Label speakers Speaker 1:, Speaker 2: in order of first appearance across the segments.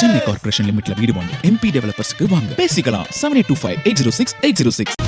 Speaker 1: Chennai corporation லிமிட்ல வீடு வாங்க MP டெவலப்பர்ஸ்க்கு வாங்க பேசிக்கலாம் 7825806806.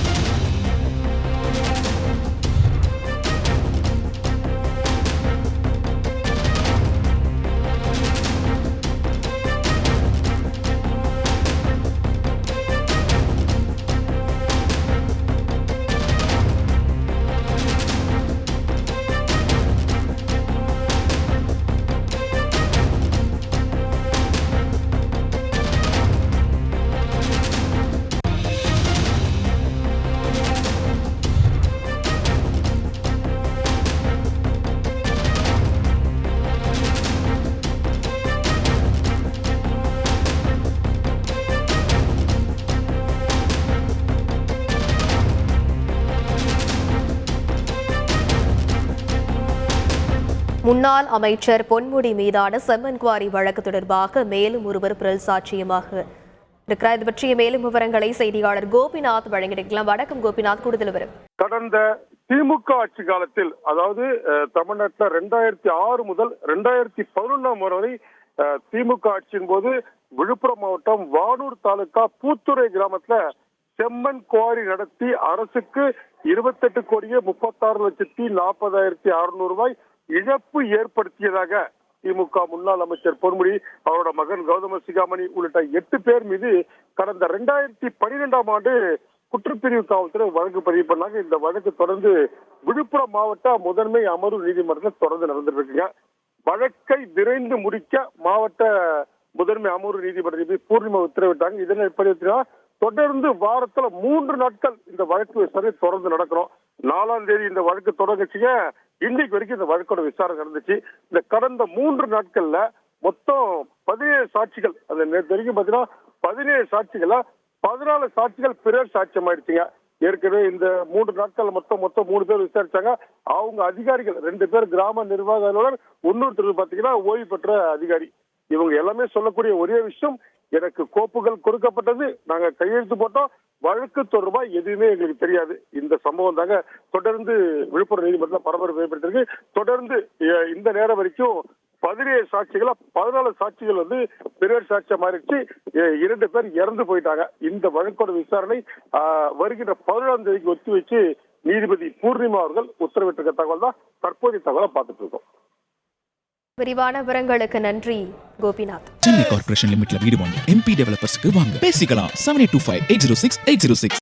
Speaker 2: முன்னாள் அமைச்சர் பொன்முடி மீதான செம்மன் குவாரி வழக்கு தொடர்பாக மேலும் ஒருவர் பிறல் சாட்சியமாக இருக்கிறார். இது பற்றிய மேலும் விவரங்களை செய்தியாளர் கோபிநாத் வழங்கியிருக்கலாம். வணக்கம் கோபிநாத், கூடுதல் விவரம்.
Speaker 3: கடந்த திமுக ஆட்சி காலத்தில், அதாவது தமிழ்நாட்டில் 2006 முதல் 2011 வரை திமுக ஆட்சியின் போது விழுப்புரம் மாவட்டம் வானூர் தாலுகா பூத்துறை கிராமத்துல செம்மன் குவாரி நடத்தி அரசுக்கு 28,36,40,600 ரூபாய் இழப்பு ஏற்படுத்தியதாக திமுக முன்னாள் அமைச்சர் பொன்முடி, அவரோட மகன் கௌதம சிகாமணி உள்ளிட்ட 8 பேர் மீது கடந்த 2012ஆம் ஆண்டு குற்றப்பிரிவு காவல்துறை வழக்கு பதிவு பண்ணாங்க. இந்த வழக்கு தொடர்ந்து விழுப்புரம் மாவட்ட முதன்மை அமர்வு நீதிமன்றத்தில் தொடர்ந்து நடந்துட்டு இருக்குங்க. வழக்கை விரைந்து முடிக்க மாவட்ட முதன்மை அமர்வு நீதிமன்ற பூர்ணிமா உத்தரவிட்டாங்க. இதன் அடிப்படையில் தொடர்ந்து வாரத்துல 3 நாட்கள் இந்த வழக்கு விசாரணை தொடர்ந்து நடக்கணும். 4ஆம் தேதி இந்த வழக்கு தொடங்குச்சுங்க. இன்னைக்கு வரைக்கும் இந்த வழக்கோட விசாரணை நடந்துச்சு. இந்த கடந்த 3 நாட்கள்ல மொத்தம் 17 சாட்சிகள், அந்த நேற்று வரைக்கும் பாத்தீங்கன்னா 17 சாட்சிகள 14 சாட்சிகள் பிறர் சாட்சியம் ஆயிடுச்சுங்க. ஏற்கனவே இந்த 3 நாட்கள் மொத்தம் 3 பேர் விசாரிச்சாங்க. அவங்க அதிகாரிகள் 2 பேர் கிராம நிர்வாக அலுவலர், இன்னொருத்தர் பாத்தீங்கன்னா ஓய்வு பெற்ற அதிகாரி. இவங்க எல்லாமே சொல்லக்கூடிய ஒரே விஷயம், எனக்கு கோப்புகள் கொடுக்கப்பட்டது, நாங்க கையெழுத்து போட்டோம், வழக்கு தொடர்பா எதுவுமே எங்களுக்கு தெரியாது. இந்த சம்பவம் தாங்க தொடர்ந்து விழுப்புரம் நீதிமன்றத்தில் பரபரப்பு ஏற்பட்டிருக்கு. தொடர்ந்து இந்த நேரம் வரைக்கும் 17 சாட்சிகள 14 சாட்சிகள் பிறர் சாட்சியா மாறிடுச்சு. 2 பேர் இறந்து போயிட்டாங்க. இந்த வழக்கோட விசாரணை வருகின்ற 14ஆம் தேதிக்கு ஒத்தி வச்சு நீதிபதி பூர்ணிமா அவர்கள் உத்தரவிட்டிருக்க தகவல் தான் தற்போதைய தகவலை பார்த்துட்டு இருக்கோம்.
Speaker 2: விரிவான விவரங்களுக்கு நன்றி கோபிநாத்.
Speaker 1: சென்னை கார்ப்பரேஷன் லிமிட்ல வீடு வாங்க MP டெவலப்பர்ஸ்க்கு வாங்க பேசிக்கலாம் 7825806806.